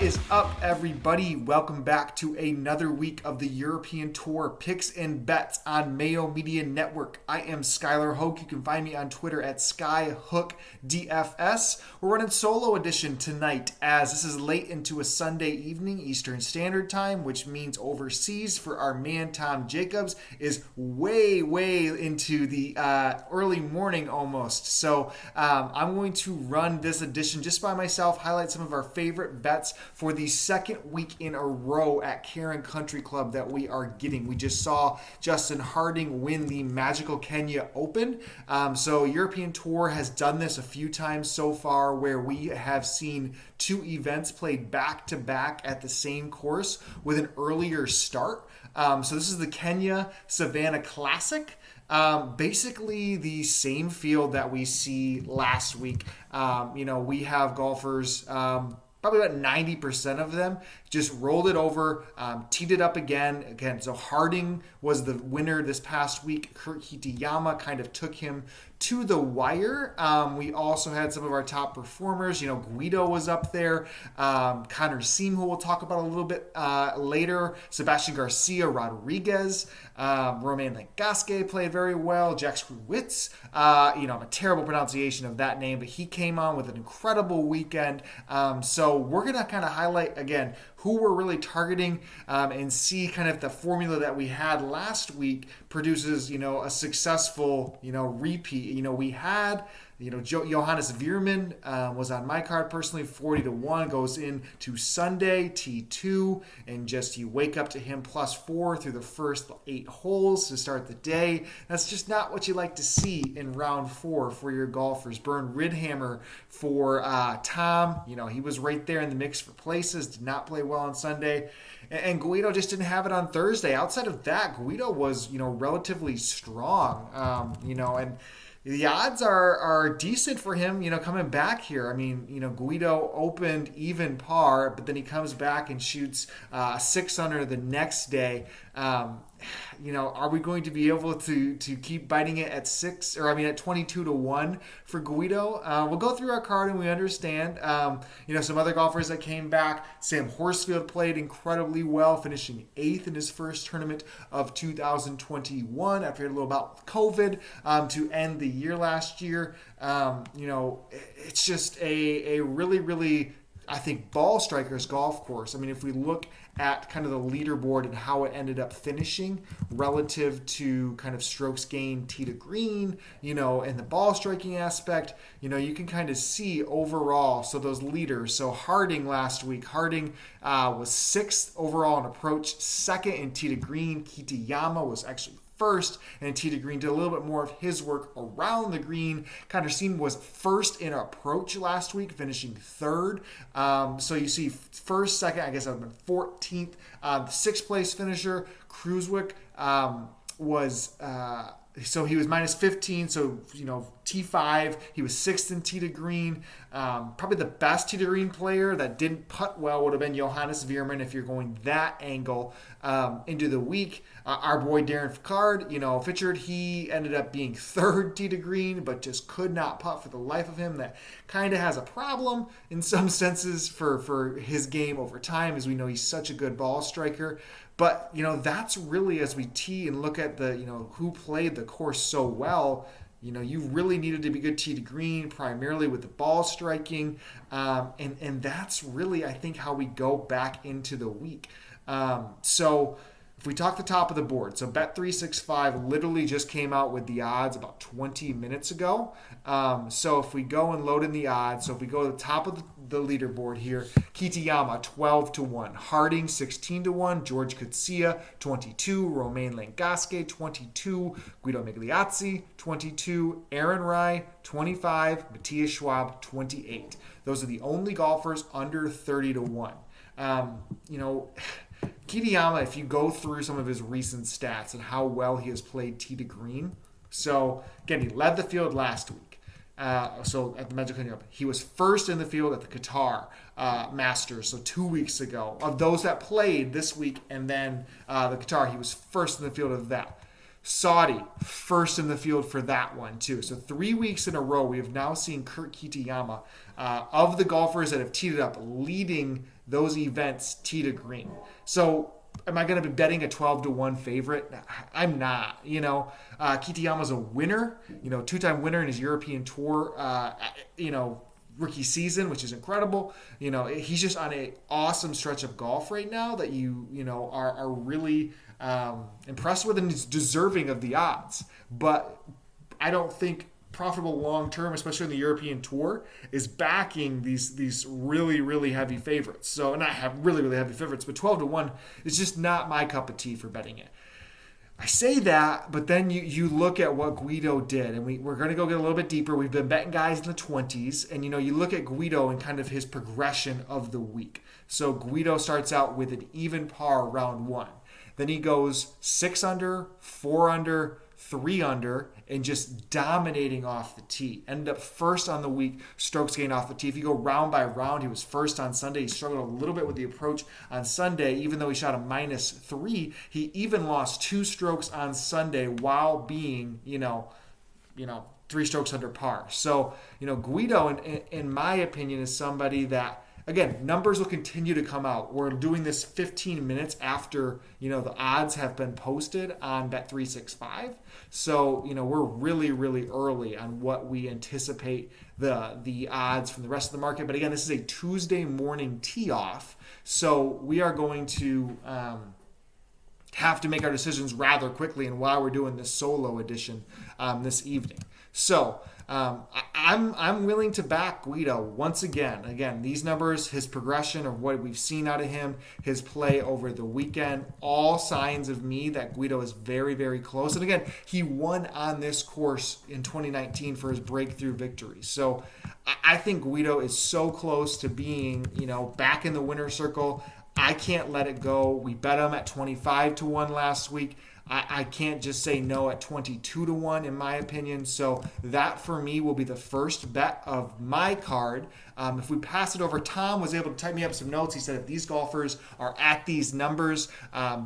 is up, everybody? Welcome back to another week of the European Tour Picks and Bets on Mayo Media Network. I am Skylar Hoke. You can find me on Twitter at SkyHookDFS. We're running solo edition tonight as this is late into a Sunday evening Eastern Standard Time, which means overseas for our man Tom Jacobs is way into the early morning almost. So I'm going to run this edition just by myself, highlight some of our favorite bets for the second week in a row at Karen Country Club that we are getting. We just saw Justin Harding win the Magical Kenya Open. So European Tour has done this a few times so far where we have seen two events played back to back at the same course with an earlier start. So this is the Kenya Savannah Classic. Basically the same field that we see last week. We have golfers, probably about 90% of them just rolled it over, teed it up again. So Harding was the winner this past week. Kurt Kitayama kind of took him to the wire. We also had some of our top performers. Guido was up there. Connor Siem, who we'll talk about a little bit later. Sebastian Garcia Rodriguez. Romain Langasque played very well. Jack Screwitz. A terrible pronunciation of that name, but he came on with an incredible weekend. So we're going to kind of highlight, again, who we're really targeting and see kind of the formula that we had last week produces, a successful, repeat. We had, Johannes Veerman was on my card personally, 40-1, goes into Sunday, T2, and just you wake up to him +4 through the first 8 holes to start the day. That's just not what you like to see in round 4 for your golfers. Bernd Ridhammer for Tom, he was right there in the mix for places, did not play well on Sunday. And Guido just didn't have it on Thursday. Outside of that, Guido was, relatively strong, and the odds are decent for him, coming back here. I mean, Guido opened even par, but then he comes back and shoots 6 under the next day. Are we going to be able to keep biting it at 22-1 for Guido? We'll go through our card and we understand. Some other golfers that came back. Sam Horsfield played incredibly well, finishing 8th in his first tournament of 2021 after he had a little bout with COVID to end the year last year. It's just a really, I think, ball strikers golf course. I mean, if we look at kind of the leaderboard and how it ended up finishing relative to kind of strokes gained tee to green, and the ball striking aspect, you can kind of see overall. So those leaders, so Harding last week, was 6th overall in approach, 2nd in tee to green. Kitayama was actually first, and Tee to Green did a little bit more of his work around the green. Connor Siem was first in approach last week, finishing 3rd. So you see first, second, I guess I've been 14th. 6th place finisher, Cruiswick, was... So he was -15, so, T5. He was 6th in tee to green. Probably the best tee to green player that didn't putt well would have been Johannes Veerman if you're going that angle into the week. Our boy Darren Fitchard, he ended up being 3rd tee to green, but just could not putt for the life of him. That kind of has a problem in some senses for his game over time, as we know he's such a good ball striker. But, that's really, as we tee and look at the, who played the course so well, you really needed to be good tee to green, primarily with the ball striking. And that's really, I think, how we go back into the week. So if we talk the top of the board, so Bet365 literally just came out with the odds about 20 minutes ago. So if we go and load in the odds, so if we go to the top of the leaderboard here, Kitayama 12-1, Harding 16-1, George Coetzee 22, Romain Langasque 22, Guido Migliozzi 22, Aaron Rai 25, Matthias Schwab 28. Those are the only golfers under 30-1. Kitayama, if you go through some of his recent stats and how well he has played tee to green. So again, he led the field last week. So at the Magic Kenya Open, he was first in the field at the Qatar Masters, so 2 weeks ago. Of those that played this week and then the Qatar, he was first in the field of that. Saudi, first in the field for that one, too. So 3 weeks in a row, we have now seen Kurt Kitayama, of the golfers that have teed it up, leading those events tee to green. So am I going to be betting a 12-1 favorite? I'm not. Kitayama's a winner, two-time winner in his European Tour, rookie season, which is incredible. He's just on an awesome stretch of golf right now that are really impressed with, and is deserving of the odds. But I don't think profitable long term, especially in the European Tour, is backing these really, really heavy favorites. So not have really, really heavy favorites, but 12-1 is just not my cup of tea for betting it. I say that, but then you look at what Guido did, and we're going to go get a little bit deeper. We've been betting guys in the 20s, and you look at Guido and kind of his progression of the week. So Guido starts out with an even par round 1. Then he goes 6 under, 4 under, 3 under, and just dominating off the tee. Ended up first on the week, strokes gained off the tee. If you go round by round, he was first on Sunday. He struggled a little bit with the approach on Sunday, even though he shot a -3. He even lost 2 strokes on Sunday while being, 3 strokes under par. So, Guido, in my opinion, is somebody that, again, numbers will continue to come out. We're doing this 15 minutes after, the odds have been posted on Bet365. So, we're really, really early on what we anticipate the odds from the rest of the market. But again, this is a Tuesday morning tee-off. So we are going to have to make our decisions rather quickly, and while we're doing this solo edition this evening. So I'm willing to back Guido once again. Again, these numbers, his progression of what we've seen out of him, his play over the weekend, all signs of me that Guido is very, very close. And again, he won on this course in 2019 for his breakthrough victory. So I think Guido is so close to being, back in the winner's circle. I can't let it go. We bet him at 25-1 last week. I can't just say no at 22-1 in my opinion. So that for me will be the first bet of my card. If we pass it over, Tom was able to type me up some notes. He said if these golfers are at these numbers,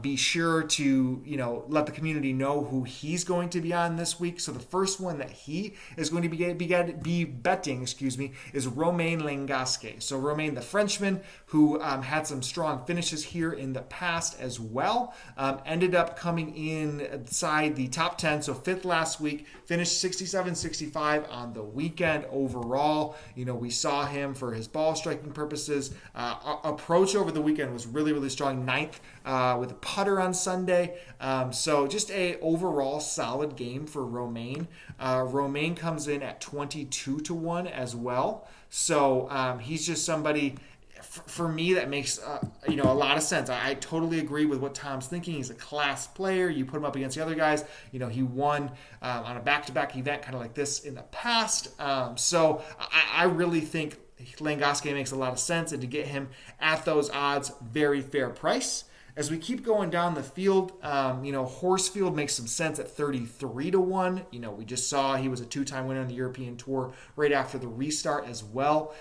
be sure to let the community know who he's going to be on this week. So the first one that he is going to be betting, is Romain Langasque. So Romain, the Frenchman, who had some strong finishes here in the past as well, ended up coming inside the top 10, so 5th last week, finished 67-65 on the weekend overall. We saw him for his ball striking purposes. Approach over the weekend was really, really strong. 9th with a putter on Sunday. So just a overall solid game for Romain. Romain comes in at 22-1 as well. So he's just somebody, for me, that makes a lot of sense. I totally agree with what Tom's thinking. He's a class player. You put him up against the other guys. He won on a back-to-back event kind of like this in the past. So I really think Langasque makes a lot of sense, and to get him at those odds, very fair price. As we keep going down the field, Horsfield makes some sense at 33-1. We just saw he was a 2-time winner on the European Tour right after the restart as well.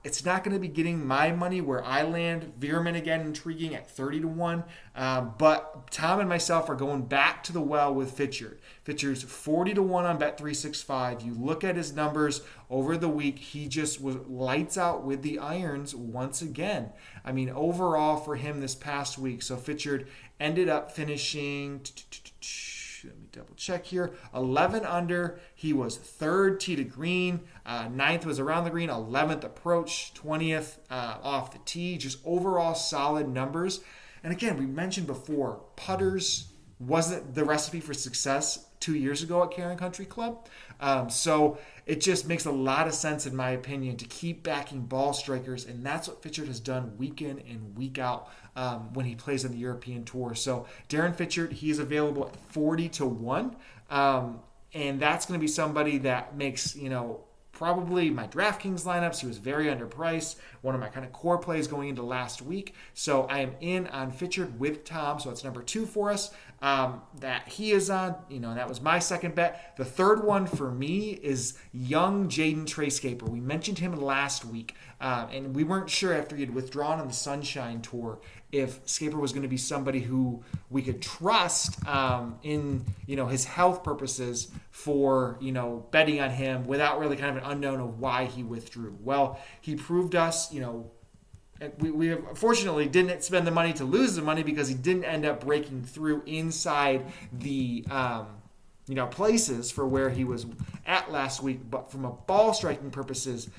It's not going to be getting my money where I land. Veerman, again, intriguing at 30-1. But Tom and myself are going back to the well with Fitchard. Fitchard's 40-1 on Bet365. You look at his numbers over the week, he just was lights out with the irons once again. I mean, overall for him this past week, so Fitchard ended up finishing, let me double check here, 11 under. He was 3rd tee to green, 9th was around the green, 11th approach, 20th off the tee. Just overall solid numbers. And again, we mentioned before, putters wasn't the recipe for success 2 years ago at Caron Country Club. So it just makes a lot of sense, in my opinion, to keep backing ball strikers, and that's what Fitchard has done week in and week out when he plays on the European Tour. So Darren Fitchard, he's available at 40-1, and that's going to be somebody that makes, probably my DraftKings lineups. He was very underpriced. One of my kind of core plays going into last week. So I am in on Fitchard with Tom. So it's number 2 for us. that he is on. That was my second bet. The third one for me is young Jaden Trayscaper. We mentioned him last week, and we weren't sure after he had withdrawn on the Sunshine Tour if Scaper was going to be somebody who we could trust in his health purposes for betting on him without really kind of an unknown of why he withdrew. Well, he proved us, we fortunately didn't spend the money to lose the money because he didn't end up breaking through inside the places for where he was at last week. But from a ball striking purposes,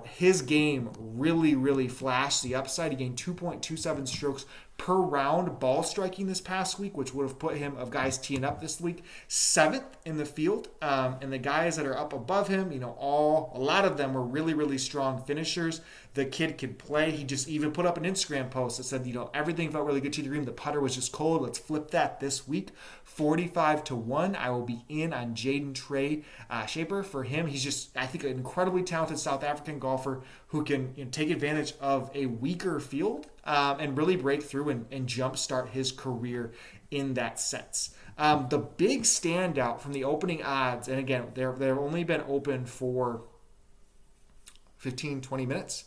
his game really, really flashed the upside. He gained 2.27 strokes per round ball striking this past week, which would have put him, of guys teeing up this week, 7th in the field. And the guys that are up above him, a lot of them were really, really strong finishers. The kid could play. He just even put up an Instagram post that said, everything felt really good to the green. The putter was just cold. Let's flip that this week. 45-1. I will be in on Jaden Shaper for him. He's just, I think, an incredibly talented South African golfer who can take advantage of a weaker field and really break through and jumpstart his career in that sense. The big standout from the opening odds, and again, they've only been open for 15, 20 minutes.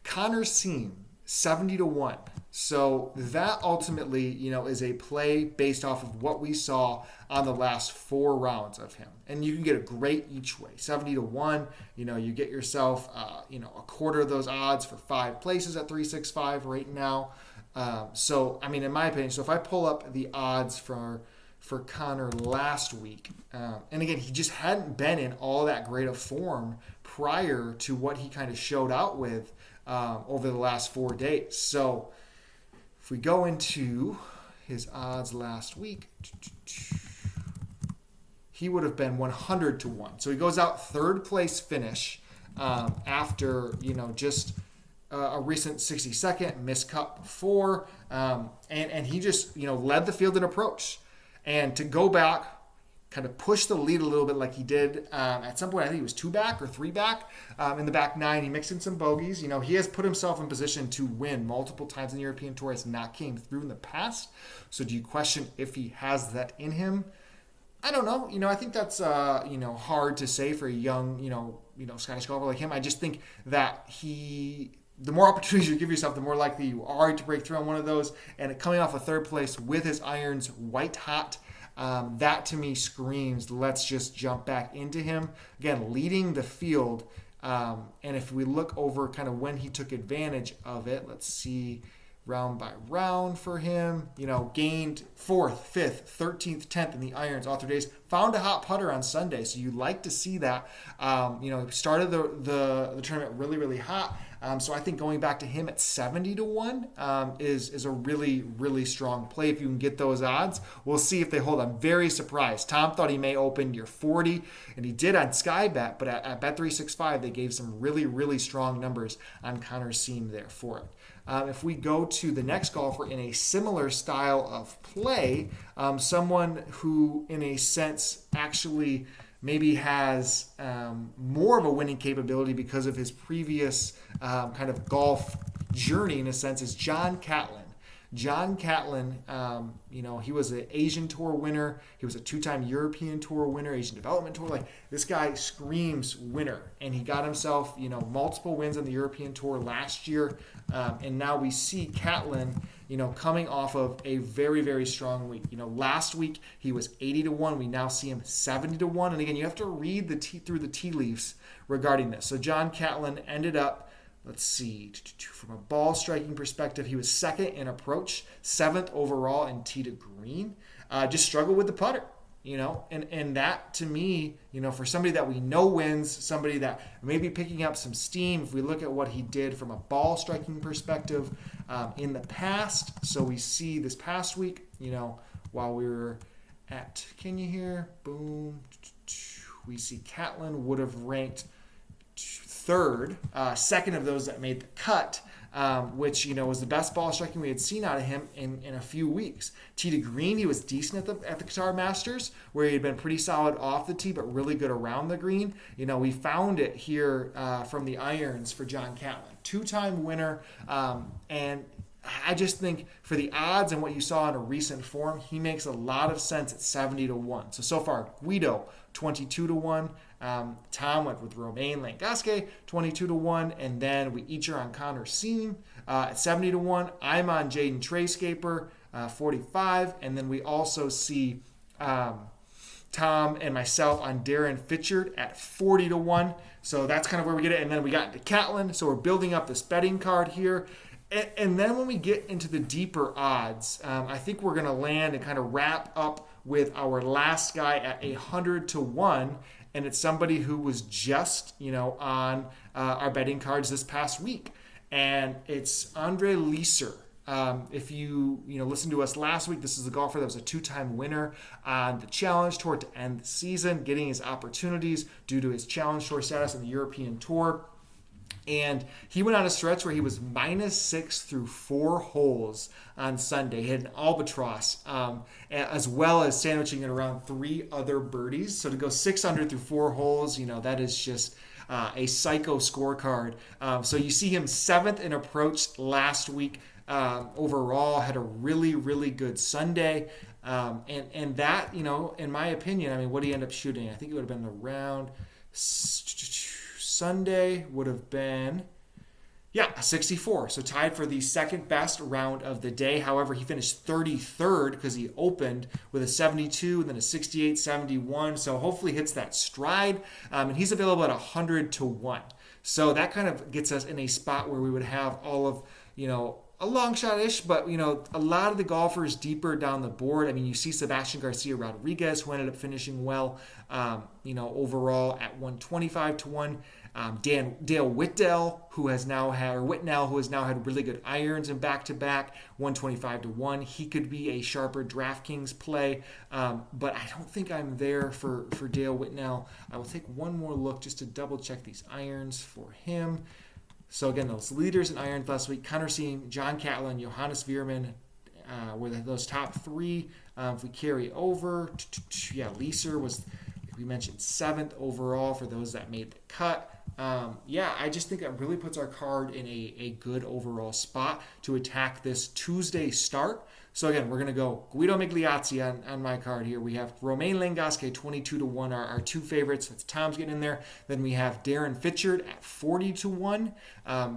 Connor Seam, 70-1. So that ultimately, is a play based off of what we saw on the last 4 rounds of him. And you can get a great each way. 70-1, you get yourself, a quarter of those odds for 5 places at 365 right now. In my opinion, so if I pull up the odds for Connor last week, and again, he just hadn't been in all that great of form prior to what he kind of showed out with over the last 4 days. So if we go into his odds last week, he would have been 100-1. So he goes out 3rd place finish after, just a recent 62nd missed cut before. And he just, led the field in approach. And to go back, kind of push the lead a little bit like he did at some point. I think he was 2 back or 3 back in the back 9. He mixed in some bogeys. He has put himself in position to win multiple times in the European Tour. It's not came through in the past. So do you question if he has that in him? I don't know. I think that's hard to say for a young Scottish golfer like him. I just think that the more opportunities you give yourself, the more likely you are to break through on one of those. And coming off a 3rd place with his irons white hot, that to me screams, let's just jump back into him. Again, leading the field. And if we look over kind of when he took advantage of it, let's see round by round for him, gained 4th, 5th, 13th, 10th in the irons all 3 days. Found a hot putter on Sunday, so you like to see that. Started the tournament really, really hot. So I think going back to him at 70-1 is a really, really strong play if you can get those odds. We'll see if they hold. I'm very surprised. Tom thought he may open near 40, and he did on Skybet, but at Bet365 they gave some really, really strong numbers on Connor Seam there for it. If we go to the next golfer in a similar style of play, someone who in a sense actually maybe has more of a winning capability because of his previous kind of golf journey in a sense is John Catlin. John Catlin, he was an Asian Tour winner. He was a 2-time European Tour winner, Asian Development Tour. Like, this guy screams winner. And he got himself, multiple wins on the European Tour last year. And now we see Catlin, coming off of a very, very strong week. Last week he was 80-1. We now see him 70-1. And again, you have to read through the tea leaves regarding this. So John Catlin ended up, let's see, from a ball striking perspective, he was 2nd in approach, 7th overall in tee to green. Just struggled with the putter, and that to me, for somebody that we know wins, somebody that may be picking up some steam, if we look at what he did from a ball striking perspective in the past. So we see this past week, while we were at Kenya here, boom, we see Catlin would have ranked 3rd, 2nd of those that made the cut, which was the best ball striking we had seen out of him in a few weeks. Tee to green, he was decent at the Qatar Masters, where he had been pretty solid off the tee, but really good around the green. We found it here from the irons for John Catlin, 2-time winner, and I just think for the odds and what you saw in a recent form, he makes a lot of sense at 70-1. So far, Guido, 22-1. Tom went with Romain Langasque, 22-1. And then we each are on Connor Seam at 70-1. I'm on Jaden Trayscaper, 45. And then we also see Tom and myself on Darren Fitchard at 40-1. So that's kind of where we get it. And then we got into Catlin. So we're building up this betting card here. And then when we get into the deeper odds, I think we're going to land and kind of wrap up with our last guy at 100-1. And it's somebody who was just, on our betting cards this past week. And it's Andre Leeser. If you listened to us last week, this is a golfer that was a 2-time winner on the Challenge Tour to end the season, getting his opportunities due to his Challenge Tour status on the European Tour. And he went on a stretch where he was -6 through 4 holes on Sunday. He had an albatross, as well as sandwiching it around 3 other birdies. So to go 6 under through 4 holes, that is just a psycho scorecard. So you see him 7th in approach last week. Overall, had a really, really good Sunday. And that, in my opinion, what did he end up shooting? I think it would have been around... Sunday would have been, a 64. So tied for the second best round of the day. However, he finished 33rd because he opened with a 72 and then a 68, 71. So hopefully hits that stride. And he's available at 100-1. So that kind of gets us in a spot where we would have all of, a long shot-ish, but, a lot of the golfers deeper down the board. You see Sebastian Garcia Rodriguez, who ended up finishing well, overall at 125-1. Dale Whitnell, who has now had really good irons in back-to-back, 125-1. He could be a sharper DraftKings play, but I don't think I'm there for Dale Whitnell. I will take one more look just to double-check these irons for him. So again, those leaders in irons last week, Connor Seam, John Catlin, Johannes Veerman, were those top 3. If we carry over, Leeser was, like we mentioned, 7th overall for those that made the cut. I just think that really puts our card in a good overall spot to attack this Tuesday start. So again, we're going to go Guido Migliozzi on my card here. We have Romain Langasque, 22-1, our 2 favorites. That's Tom's getting in there. Then we have Darren Fitchard at 40-1.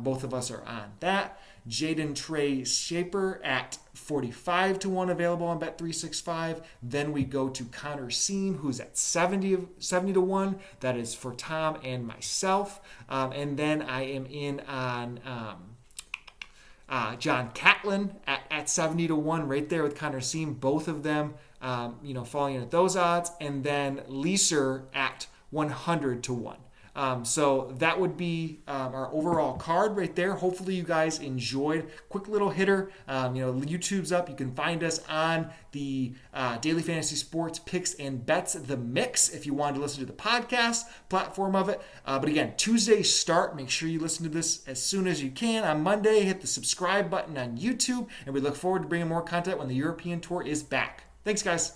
Both of us are on that. Jaden Trayscaper at 45-1 available on Bet365. Then we go to Connor Seam, who's at 70-1. That is for Tom and myself. And then I am in on John Catlin at 70-1 right there with Connor Seam. Both of them, falling in at those odds. And then Leeser at 100-1. So that would be our overall card right there. Hopefully you guys enjoyed. Quick little hitter. YouTube's up. You can find us on the Daily Fantasy Sports Picks and Bets The Mix if you wanted to listen to the podcast platform of it. But again, Tuesday start. Make sure you listen to this as soon as you can. On Monday, hit the subscribe button on YouTube. And we look forward to bringing more content when the European Tour is back. Thanks, guys.